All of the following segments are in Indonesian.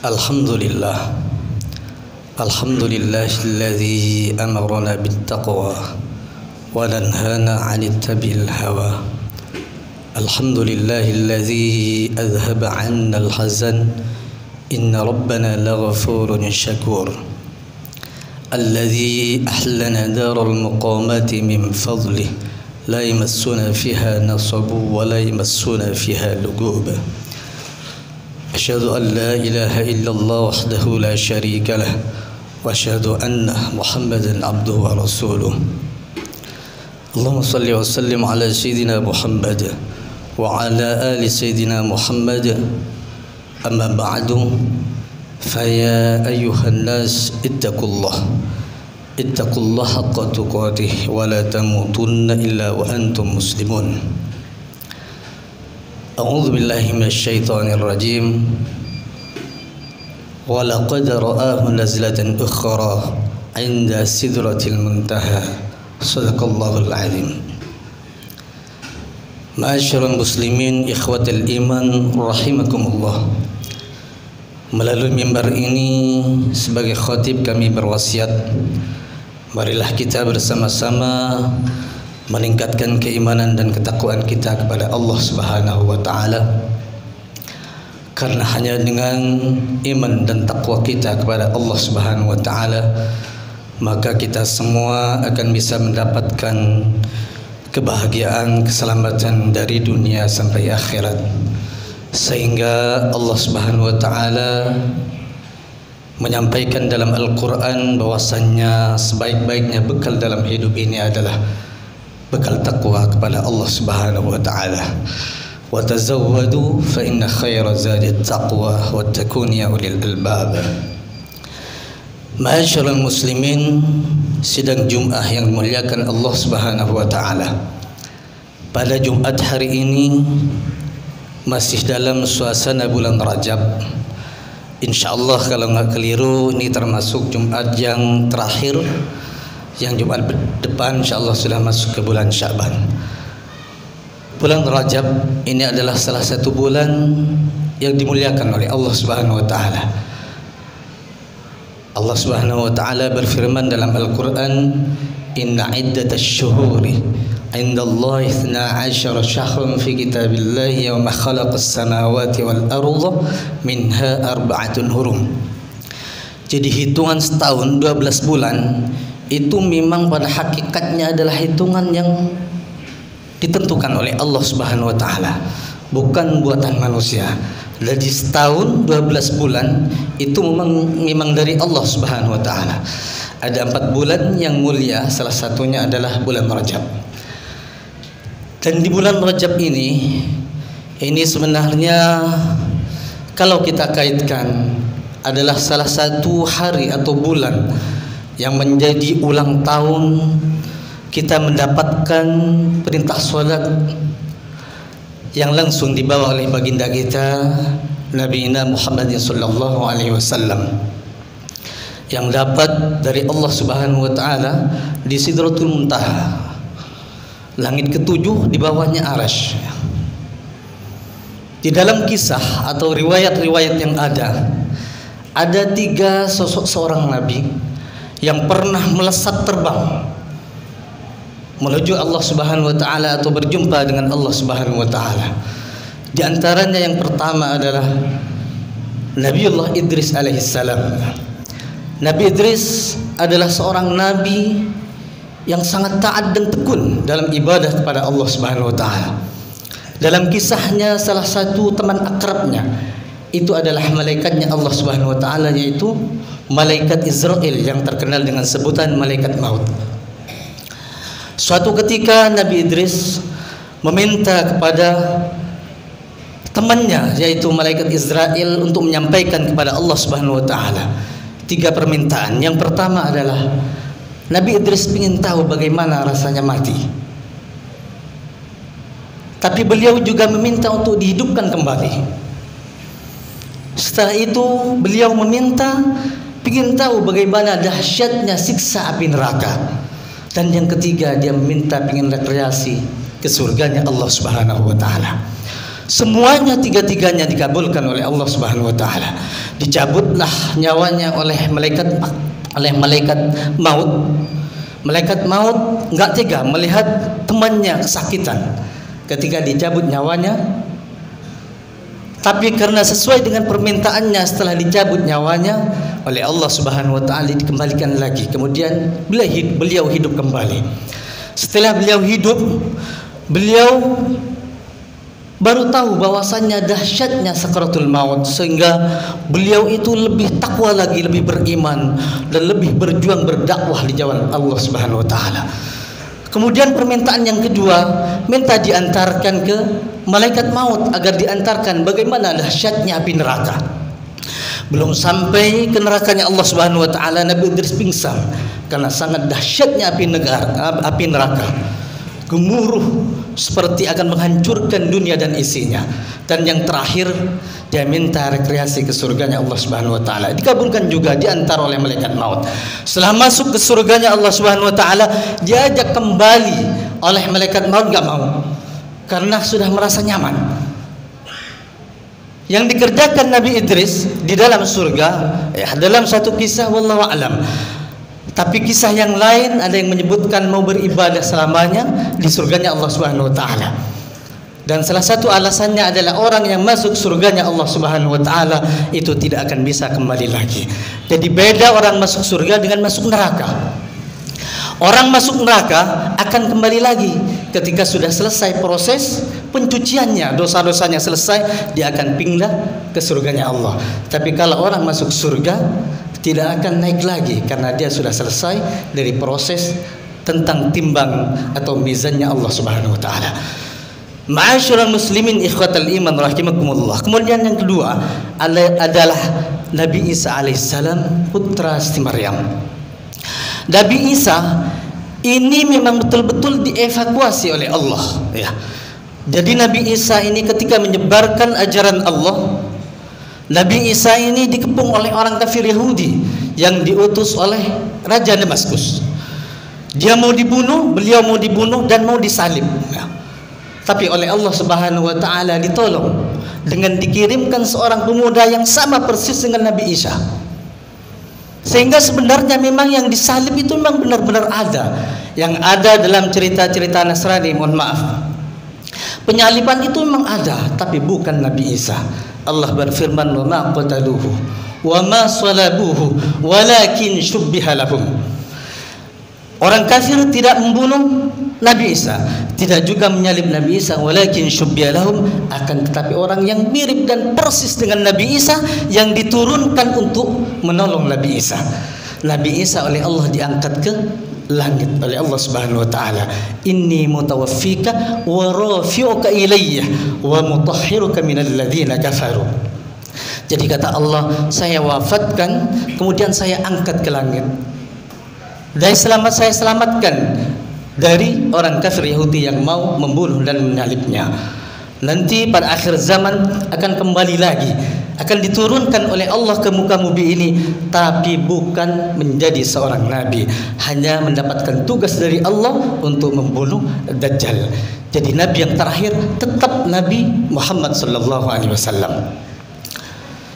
Alhamdulillah. Alhamdulillahilladzi amarna bittaqwa wa lanhana 'anit tabil hawa. Alhamdulillahilladzi adhhaba 'anna al-hazan. Inna rabbana laghafurun syakur. Alladzi ahlana daral muqamati min fadlih la yamassuna fiha nasabu wa la yamassuna fiha lugub. Asyhadu an la ilaha illallah wahdahu la syarika lah wa asyhadu anna Muhammadan abduhu wa rasuluh. Allahumma salli wa sallim ala sayyidina Muhammad wa ala ali sayyidina Muhammad. Amma ba'du, faya ayyuhan nas ittaqullah haqqa tuqatih wa la tamutunna illa wa antum muslimun. A'udzu billahi minasyaitonir rajim. Wa laqad ra'ahu nazlatan ukhra 'inda sidratil muntaha. Shadaqallahul 'azim. Ma'asyiral muslimin, ikhwatal iman, rahimakumullah. Melalui mimbar ini sebagai khatib kami berwasiat, marilah kita bersama-sama meningkatkan keimanan dan ketakwaan kita kepada Allah Subhanahu wa taala. Karena hanya dengan iman dan takwa kita kepada Allah Subhanahu wa taala, maka kita semua akan bisa mendapatkan kebahagiaan, keselamatan dari dunia sampai akhirat. Sehingga Allah Subhanahu wa taala menyampaikan dalam Al-Qur'an bahwasannya sebaik-baiknya bekal dalam hidup ini adalah bekal takwa kepada Allah Subhanahu wa taala. Wa tazawwadu fa inna khayra zadi taqwa wattaqun ya ulil albab. Ma'asyiral muslimin, sidang Jumat yang dimuliakan Allah Subhanahu wa taala. Pada Jumat hari ini masih dalam suasana bulan Rajab. Insyaallah kalau nggak keliru ini termasuk Jumat yang terakhir. Yang Jumat depan insyaallah sudah masuk ke bulan Sya'ban. Bulan Rajab ini adalah salah satu bulan yang dimuliakan oleh Allah Subhanahu wa taala. Allah Subhanahu wa taala berfirman dalam Al-Qur'an, "Inna iddatash syuhuri 'indallahi 12 syahrun fi kitabillahi yawma khalaqas samawati wal arda minha arba'atun hurum." Jadi hitungan setahun 12 bulan itu memang pada hakikatnya adalah hitungan yang ditentukan oleh Allah Subhanahu wa taala, bukan buatan manusia. Jadi setahun 12 bulan itu memang dari Allah Subhanahu wa taala. Ada 4 bulan yang mulia, salah satunya adalah bulan Rajab. Dan di bulan Rajab ini sebenarnya kalau kita kaitkan adalah salah satu hari atau bulan yang menjadi ulang tahun kita mendapatkan perintah salat yang langsung dibawa oleh baginda kita Nabi Muhammad sallallahu alaihi wasallam, yang dapat dari Allah Subhanahu wa taala di Sidratul Muntaha, langit ketujuh, di bawahnya Arasy. Di dalam kisah atau riwayat-riwayat yang ada 3 sosok seorang nabi yang pernah melesat terbang menuju Allah Subhanahu wa taala atau berjumpa dengan Allah Subhanahu wa taala. Di antaranya yang pertama adalah Nabiullah Idris alaihissalam. Nabi Idris adalah seorang nabi yang sangat taat dan tekun dalam ibadah kepada Allah Subhanahu wa taala. Dalam kisahnya salah satu teman akrabnya itu adalah malaikatnya Allah Subhanahu wa taala, yaitu malaikat Israel yang terkenal dengan sebutan malaikat maut. Suatu ketika Nabi Idris meminta kepada temannya yaitu malaikat Israel untuk menyampaikan kepada Allah Subhanahu wa taala 3 permintaan. Yang pertama adalah Nabi Idris ingin tahu bagaimana rasanya mati. Tapi beliau juga meminta untuk dihidupkan kembali. Setelah itu beliau meminta ingin tahu bagaimana dahsyatnya siksa api neraka. Dan yang ketiga dia meminta ingin rekreasi ke surganya Allah Subhanahu wa taala. Semuanya tiga-tiganya dikabulkan oleh Allah Subhanahu wa taala. Dicabutlah nyawanya oleh malaikat maut. Malaikat maut enggak tega melihat temannya kesakitan ketika dicabut nyawanya. Tapi karena sesuai dengan permintaannya, setelah dicabut nyawanya oleh Allah Subhanahu wa taala dikembalikan lagi. Kemudian beliau hidup kembali. Setelah beliau hidup, beliau baru tahu bahwasannya dahsyatnya sakaratul maut, sehingga beliau itu lebih takwa lagi, lebih beriman dan lebih berjuang berdakwah di jalan Allah Subhanahu wa taala. Kemudian permintaan yang kedua, minta diantarkan ke malaikat maut agar diantarkan bagaimana dahsyatnya api neraka. Belum sampai ke nerakanya Allah Subhanahu wa taala, Nabi Idris pingsan karena sangat dahsyatnya api neraka. Gemuruh seperti akan menghancurkan dunia dan isinya. Dan yang terakhir, dia minta rekreasi ke surganya Allah Subhanahu wa taala. Dikabulkan juga, diantar oleh malaikat maut. Setelah masuk ke surganya Allah Subhanahu wa taala, diajak kembali oleh malaikat maut, enggak mau. Karena sudah merasa nyaman. Yang dikerjakan Nabi Idris di dalam surga, dalam satu kisah wallahu a'lam. Tapi kisah yang lain ada yang menyebutkan mau beribadah selamanya di surganya Allah Subhanahu wa taala. Dan salah satu alasannya adalah orang yang masuk surganya Allah Subhanahu wa taala itu tidak akan bisa kembali lagi. Jadi beda orang masuk surga dengan masuk neraka. Orang masuk neraka akan kembali lagi ketika sudah selesai proses pencuciannya, dosa-dosanya selesai, dia akan pindah ke surganya Allah. Tapi kalau orang masuk surga tidak akan naik lagi karena dia sudah selesai dari proses tentang timbang atau mizannya Allah Subhanahu wa taala. Ma'asyiral muslimin ikhwatal iman rahimakumullah. Kemudian yang kedua adalah Nabi Isa alaihissalam, putra Siti Maryam. Nabi Isa ini memang betul-betul dievakuasi oleh Allah, ya. Jadi Nabi Isa ini ketika menyebarkan ajaran Allah, Nabi Isa ini dikepung oleh orang kafir Yahudi yang diutus oleh Raja Damaskus. Dia mau dibunuh, beliau mau dibunuh dan mau disalib, ya. Tapi oleh Allah Subhanahu wa taala ditolong dengan dikirimkan seorang pemuda yang sama persis dengan Nabi Isa. Sehingga sebenarnya memang yang disalib itu memang benar-benar ada. Yang ada dalam cerita-cerita Nasrani, mohon maaf. Penyaliban itu memang ada, tapi bukan Nabi Isa. Allah berfirman, "Wa ma qataluhu wa ma salabuhu walakin syubbiha lahum." Orang kafir tidak membunuh Nabi Isa, tidak juga menyalib Nabi Isa, walakin syubbiha lahum, akan tetapi orang yang mirip dan persis dengan Nabi Isa yang diturunkan untuk menolong Nabi Isa. Nabi Isa oleh Allah diangkat ke langit oleh Allah Subhanahu wa taala. Inni mutawaffika wa rafi'uka ilayya wa mutahhiruka minal ladzina kafaru. Jadi kata Allah, saya wafatkan kemudian saya angkat ke langit. Dan saya selamatkan dari orang kafir Yahudi yang mau membunuh dan menyalibnya. Nanti pada akhir zaman akan kembali lagi, akan diturunkan oleh Allah ke muka bumi ini, tapi bukan menjadi seorang nabi, hanya mendapatkan tugas dari Allah untuk membunuh Dajjal. Jadi nabi yang terakhir tetap Nabi Muhammad sallallahu alaihi wasallam.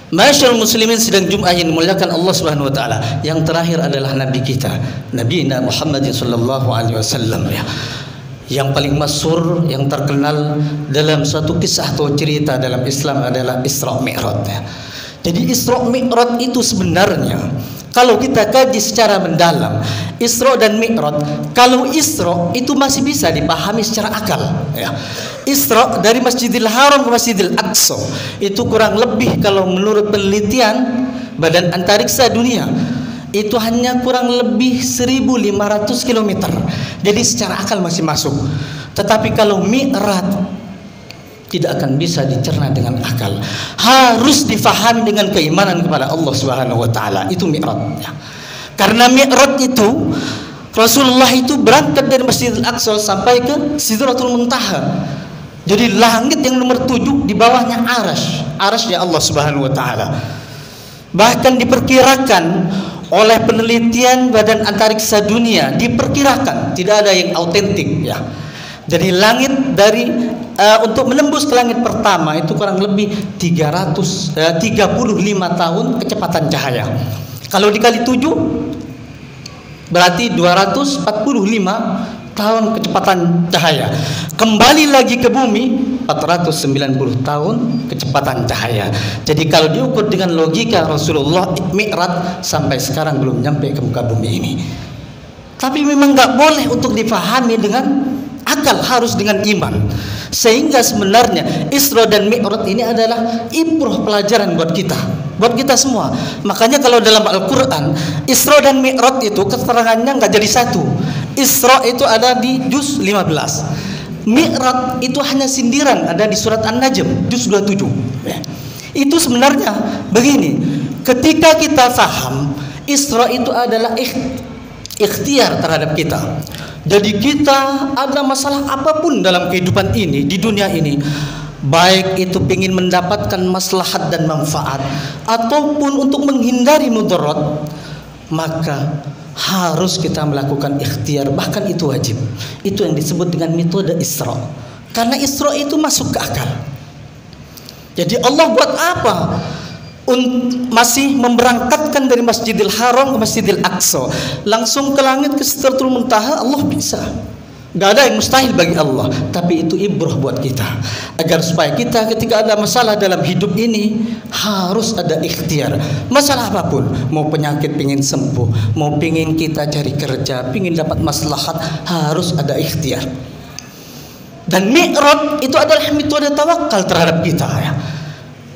Masyaallah muslimin sidang Jumat yang dimuliakan Allah Subhanahu wa taala. Yang terakhir adalah nabi kita, Nabi Muhammad sallallahu alaihi wasallam, ya. Yang paling masyhur, yang terkenal dalam satu kisah atau cerita dalam Islam adalah Isra Mi'raj, ya. Jadi Isra Mi'raj itu sebenarnya kalau kita kaji secara mendalam, Isra dan Mi'raj, kalau Isra itu masih bisa dipahami secara akal, ya. Isra dari Masjidil Haram ke Masjidil Aqsa itu kurang lebih kalau menurut penelitian Badan Antariksa Dunia itu hanya kurang lebih 1.500 km. Jadi secara akal masih masuk. Tetapi kalau Mi'raj tidak akan bisa dicerna dengan akal. Harus difahami dengan keimanan kepada Allah Subhanahu wa taala. Itu Mi'raj, ya. Karena Mi'raj itu Rasulullah itu berangkat dari Masjidil Aqsa sampai ke Sidratul Muntaha. Jadi langit yang nomor 7 di bawahnya arasy Allah Subhanahu wa taala. Bahkan diperkirakan oleh penelitian Badan Antariksa Dunia, diperkirakan tidak ada yang autentik, ya. Jadi langit dari untuk menembus ke langit pertama itu kurang lebih 35 tahun kecepatan cahaya. Kalau dikali 7 berarti 245 tahun kecepatan cahaya. Kembali lagi ke bumi 490 tahun kecepatan cahaya. Jadi kalau diukur dengan logika, Rasulullah Mi'raj sampai sekarang belum nyampe ke muka bumi ini. Tapi memang nggak boleh untuk dipahami dengan akal, harus dengan iman. Sehingga sebenarnya Isra dan Mi'raj ini adalah ibrah, pelajaran buat kita semua. Makanya kalau dalam Al-Quran Isra dan Mi'raj itu keterangannya nggak jadi satu. Isra itu ada di juz 15, Mi'raj itu hanya sindiran, ada di surat An-Najm juz 27 ya. Itu sebenarnya begini, ketika kita paham Isra itu adalah ikhtiar terhadap kita. Jadi kita ada masalah apapun dalam kehidupan ini, di dunia ini, baik itu ingin mendapatkan maslahat dan manfaat ataupun untuk menghindari mudarat, maka harus kita melakukan ikhtiar, bahkan itu wajib. Itu yang disebut dengan metode Isra. Karena Isra itu masuk ke akal. Jadi Allah buat apa? Masih memberangkatkan dari Masjidil Haram ke Masjidil Aqsa, langsung ke langit ke Sidratul Muntaha, Allah bisa. Gak ada yang mustahil bagi Allah. Tapi itu ibrah buat kita, agar supaya kita ketika ada masalah dalam hidup ini harus ada ikhtiar. Masalah apapun, mau penyakit pingin sembuh, mau pingin kita cari kerja, pingin dapat maslahat, harus ada ikhtiar. Dan Mi'raj itu adalah metode tawakal terhadap kita ya.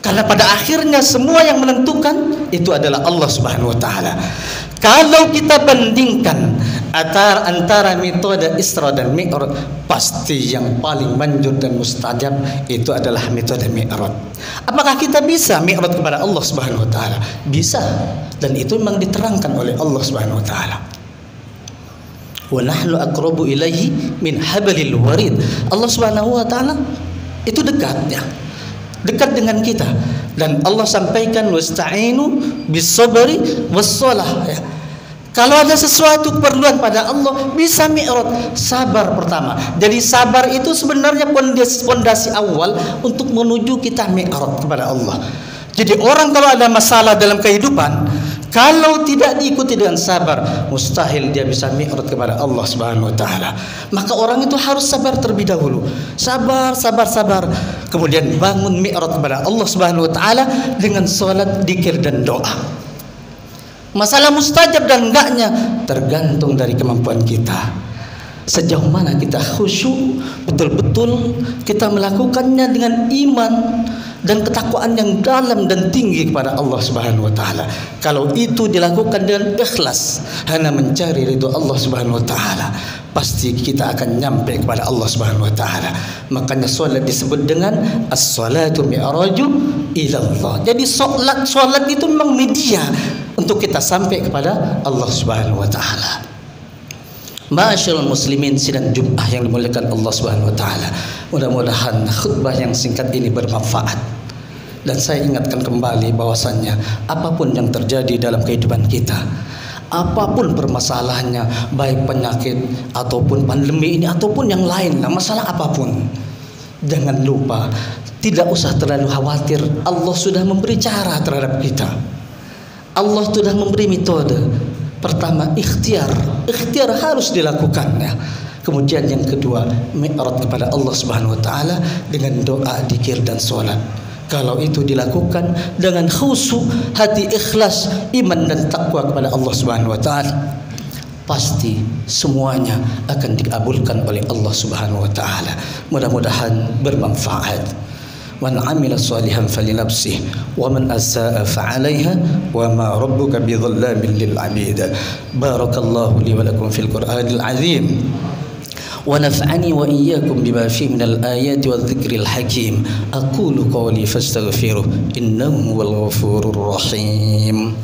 Karena pada akhirnya semua yang menentukan itu adalah Allah Subhanahu wa taala. Kalau kita bandingkan antara metode Isra dan Mi'raj, pasti yang paling manjur dan mustajab itu adalah metode Mi'raj. Apakah kita bisa Mi'raj kepada Allah Subhanahu wa taala? Bisa, dan itu memang diterangkan oleh Allah Subhanahu wa taala. Wa nahnu aqrabu ilaihi min hablil warid. Allah Subhanahu wa taala itu dekat ya. Dekat dengan kita, dan Allah sampaikan wasta'inu bis-sabri was-shalah ya. Kalau ada sesuatu keperluan pada Allah, bisa Mi'raj, sabar pertama. Jadi sabar itu sebenarnya pondasi awal untuk menuju kita Mi'raj kepada Allah. Jadi orang kalau ada masalah dalam kehidupan, kalau tidak diikuti dengan sabar, mustahil dia bisa Mi'raj kepada Allah Subhanahu wa taala. Maka orang itu harus sabar terlebih dahulu. Sabar. Kemudian bangun Mi'raj kepada Allah Subhanahu wa taala dengan salat, zikir dan doa. Masalah mustajab dan enggaknya tergantung dari kemampuan kita. Sejauh mana kita khusyuk, betul-betul kita melakukannya dengan iman dan ketakwaan yang dalam dan tinggi kepada Allah Subhanahu wa taala. Kalau itu dilakukan dengan ikhlas, hanya mencari ridho Allah Subhanahu wa taala, pasti kita akan nyampe kepada Allah Subhanahu wa taala. Makanya salat disebut dengan as-salatu mi'raju ila Allah. Jadi salat itu memang media untuk kita sampai kepada Allah Subhanahu wa taala. Ma'asyiral muslimin, sidang Jumat yang dimuliakan Allah Subhanahu wa taala. Mudah-mudahan khutbah yang singkat ini bermanfaat. Dan saya ingatkan kembali bahwasannya apapun yang terjadi dalam kehidupan kita, apapun permasalahannya, baik penyakit ataupun pandemi ini ataupun yang lain, masalah apapun, jangan lupa, tidak usah terlalu khawatir. Allah sudah memberi cara terhadap kita. Allah sudah memberi metode. Pertama, ikhtiar harus dilakukan ya. Kemudian yang kedua, Mi'raj kepada Allah Subhanahu wa taala dengan doa, zikir dan salat. Kalau itu dilakukan dengan khusyuk, hati ikhlas, iman dan takwa kepada Allah Subhanahu wa taala, pasti semuanya akan dikabulkan oleh Allah Subhanahu wa taala. Mudah-mudahan bermanfaat. Man 'amila shalihan falinafsihi wa man asaa'a fa'alaiha wa ma rabbuka bidhallamin lil 'abid. Barakallahu li wa lakum fil Qur'anil 'azim wa naf'ani wa iyyakum bima fihi minal ayati wadh-dhikril hakim. Aqulu qawli fastaghfiruh innahu huwal ghafurur rahim.